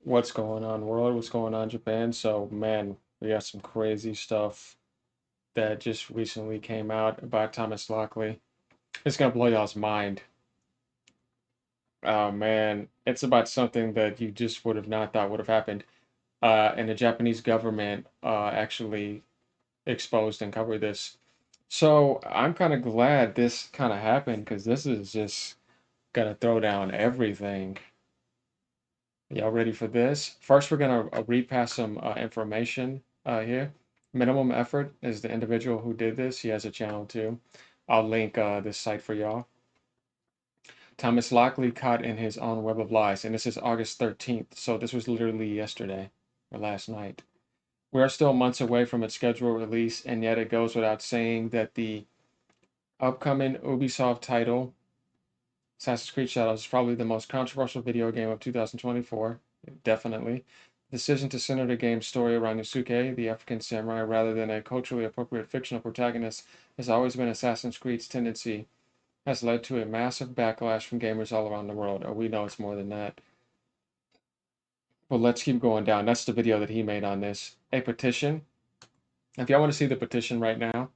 What's going on, world? What's going on, Japan? So, man, we got some crazy stuff that just recently came out about Thomas Lockley. It's gonna blow y'all's mind. Oh man, it's about something that you just would have not thought would have happened. And the Japanese government actually exposed and covered this. So I'm kind of glad this kind of happened because this is just gonna throw down everything. Y'all ready for this? First, we're gonna read past some information here. Minimum Effort is the individual who did this. He has a channel too. I'll link this site for y'all. Thomas Lockley caught in his own web of lies, and this is August 13th, so this was literally yesterday or last night. We are still months away from its scheduled release, and yet it goes without saying that the upcoming Ubisoft title, Assassin's Creed Shadows, is probably the most controversial video game of 2024. Definitely. The decision to center the game's story around Yusuke, the African samurai, rather than a culturally appropriate fictional protagonist has always been Assassin's Creed's tendency, has led to a massive backlash from gamers all around the world. Oh, we know it's more than that. But let's keep going down. That's the video that he made on this. A petition. If y'all want to see the petition right now,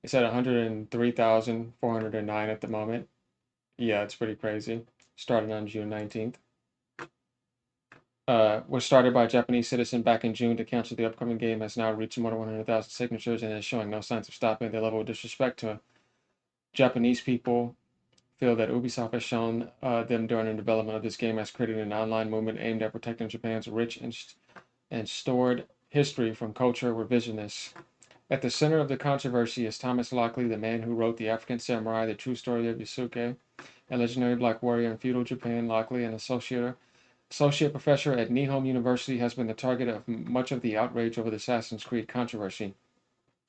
it's at 103,409 at the moment. Yeah, it's pretty crazy. Started on June 19th. Was started by a Japanese citizen back in June to cancel the upcoming game, has now reached more than 100,000 signatures and is showing no signs of stopping. The level of disrespect to Japanese people feel that Ubisoft has shown them during the development of this game has created an online movement aimed at protecting Japan's rich and stored history from culture revisionists. At the center of the controversy is Thomas Lockley, the man who wrote The African Samurai, The True Story of Yusuke, a legendary black warrior in feudal Japan. Lockley, an associate professor at Nihon University, has been the target of much of the outrage over the Assassin's Creed controversy.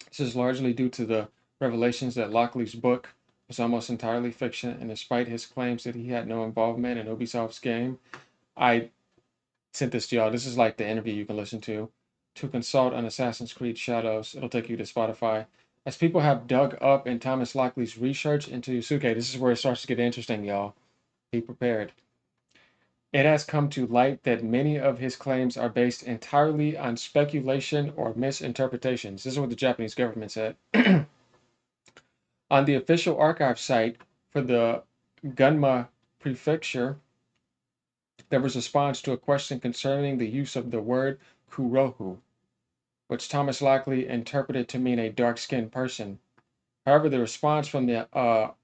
This is largely due to the revelations that Lockley's book was almost entirely fiction, and despite his claims that he had no involvement in Ubisoft's game, I sent this to y'all. This is like the interview you can listen to. To consult on Assassin's Creed Shadows, it'll take you to Spotify. As people have dug up in Thomas Lockley's research into Yusuke, this is where it starts to get interesting, y'all. Be prepared. It has come to light that many of his claims are based entirely on speculation or misinterpretations. This is what the Japanese government said. On the official archive site for the Gunma Prefecture, there was a response to a question concerning the use of the word kurohu, which Thomas Lockley interpreted to mean a dark-skinned person. However, the response from the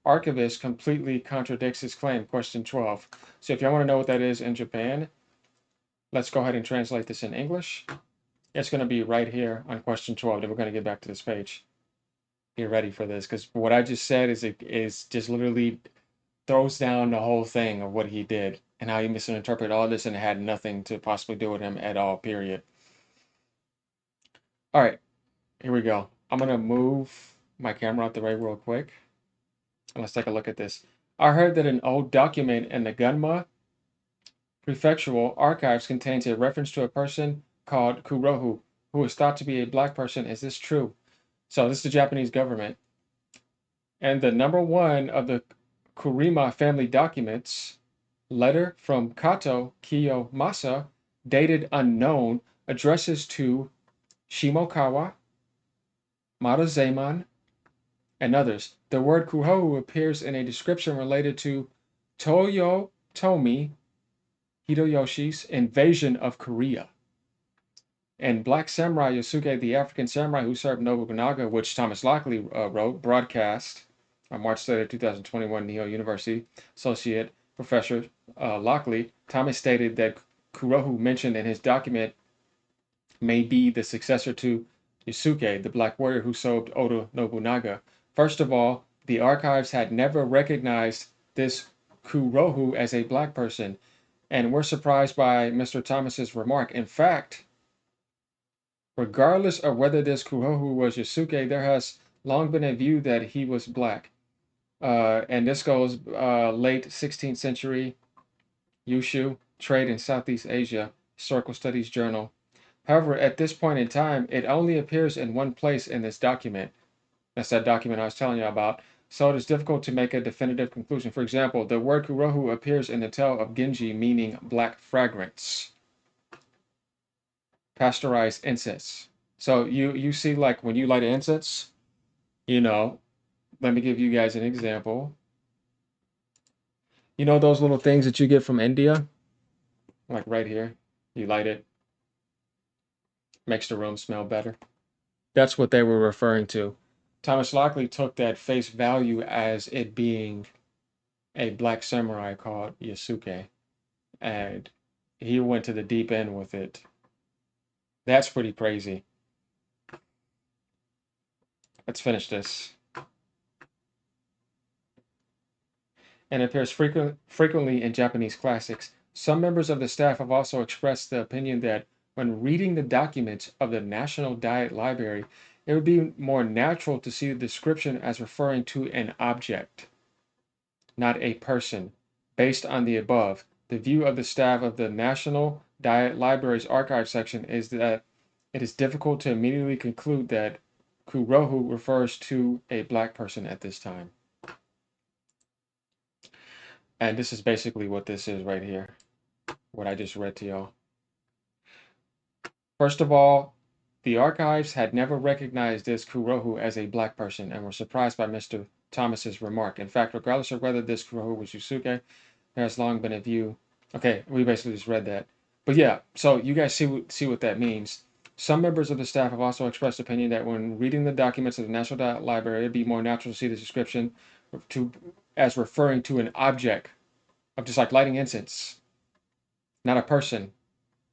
archivist completely contradicts his claim. Question 12. So if y'all want to know what that is in Japan, let's go ahead and translate this in English. It's going to be right here on question 12. Then we're going to get back to this page. Get ready for this, because what I just said is just literally throws down the whole thing of what he did and how he misinterpreted all this, and it had nothing to possibly do with him at all, period. All right, here we go. I'm going to move my camera out the way real quick. And let's take a look at this. I heard that an old document in the Gunma prefectural archives contains a reference to a person called Kurohu, who is thought to be a black person. Is this true? So this is the Japanese government. And the number one of the Kurima family documents, letter from Kato Kiyomasa, dated unknown, addresses to Shimokawa, Maruzeman, and others. The word Kurohu appears in a description related to Toyotomi Hideyoshi's invasion of Korea. And Black Samurai Yosuke, the African samurai who served Nobunaga, which Thomas Lockley wrote, broadcast on March 3rd, 2021, Nihon University, Associate Professor Lockley. Thomas stated that Kurohu mentioned in his document may be the successor to Yosuke, the black warrior who served Oda Nobunaga. First of all, the archives had never recognized this Kurohu as a black person, and we're surprised by Mr. Thomas's remark. In fact, regardless of whether this Kurohu was Yosuke, there has long been a view that he was black. And this goes late 16th century, Yushu, Trade in Southeast Asia, Historical Studies Journal. However, at this point in time, it only appears in one place in this document. That's that document I was telling you about. So it is difficult to make a definitive conclusion. For example, the word Kurohu appears in the tale of Genji, meaning black fragrance. pasteurized incense. So you see, like when you light an incense, you know, let me give you guys an example. You know those little things that you get from India? Like right here. You light it, makes the room smell better. That's what they were referring to. Thomas Lockley took that face value as it being a black samurai called Yasuke, and he went to the deep end with it. That's pretty crazy. Let's finish this. And appears frequently in Japanese classics. Some members of the staff have also expressed the opinion that when reading the documents of the National Diet Library, it would be more natural to see the description as referring to an object, not a person. Based on the above, the view of the staff of the National Diet Library's archive section is that it is difficult to immediately conclude that Kurohu refers to a black person at this time. And this is basically what this is right here, what I just read to y'all. First of all, the archives had never recognized this Kurohu as a black person and were surprised by Mr. Thomas's remark. In fact, regardless of whether this Kurohu was Yusuke, there has long been a view. Okay, we basically just read that. But yeah, so you guys see what that means. Some members of the staff have also expressed opinion that when reading the documents of the National Library, it'd be more natural to see the description as referring to an object of just like lighting incense, not a person.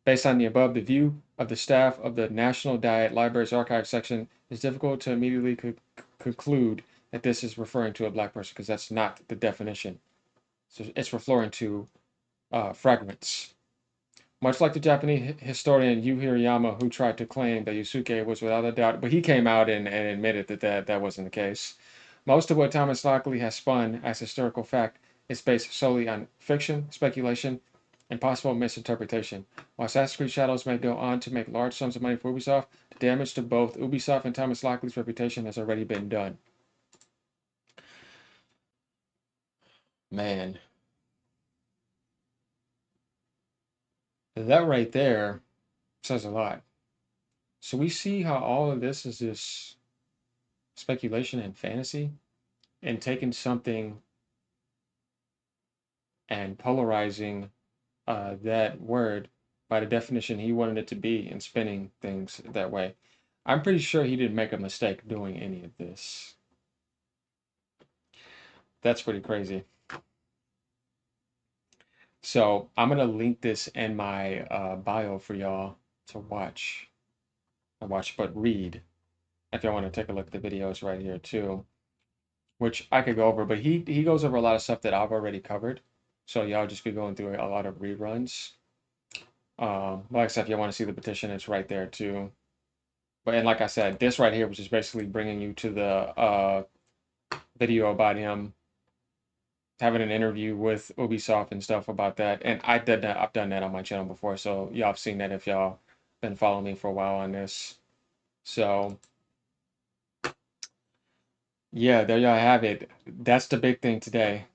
Based on the above, the view of the staff of the National Diet Library's archive section is difficult to immediately conclude that this is referring to a black person because that's not the definition. So it's referring to fragments. Much like the Japanese historian Yu Hirayama, who tried to claim that Yusuke was without a doubt, but he came out and admitted that wasn't the case. Most of what Thomas Lockley has spun as historical fact is based solely on fiction, speculation, and possible misinterpretation. While Assassin's Creed Shadows may go on to make large sums of money for Ubisoft, the damage to both Ubisoft and Thomas Lockley's reputation has already been done. Man, that right there says a lot. So we see how all of this is just speculation and fantasy, and taking something and polarizing that word by the definition he wanted it to be and spinning things that way. I'm pretty sure he didn't make a mistake doing any of this. That's pretty crazy. So I'm gonna link this in my bio for y'all to watch. Not watch, but read. If y'all want to take a look at the videos right here too, which I could go over, but he goes over a lot of stuff that I've already covered. So y'all just be going through a lot of reruns. Like I said, if you want to see the petition, it's right there too. But and like I said, this right here was just basically bringing you to the video about him having an interview with Ubisoft and stuff about that. And I did that. I've done that on my channel before, so y'all have seen that if y'all been following me for a while on this. So yeah, there y'all have it. That's the big thing today.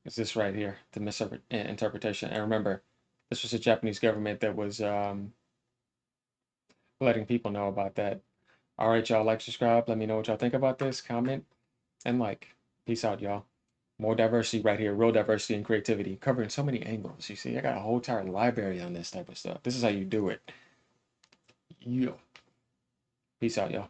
Is this right here, the misinterpretation? And remember, this was the Japanese government that was letting people know about that. All right, y'all, like, subscribe. Let me know what y'all think about this. Comment and like. Peace out, y'all. More diversity right here. Real diversity and creativity. Covering so many angles. You see, I got a whole entire library on this type of stuff. This is how you do it. Yeah. Peace out, y'all.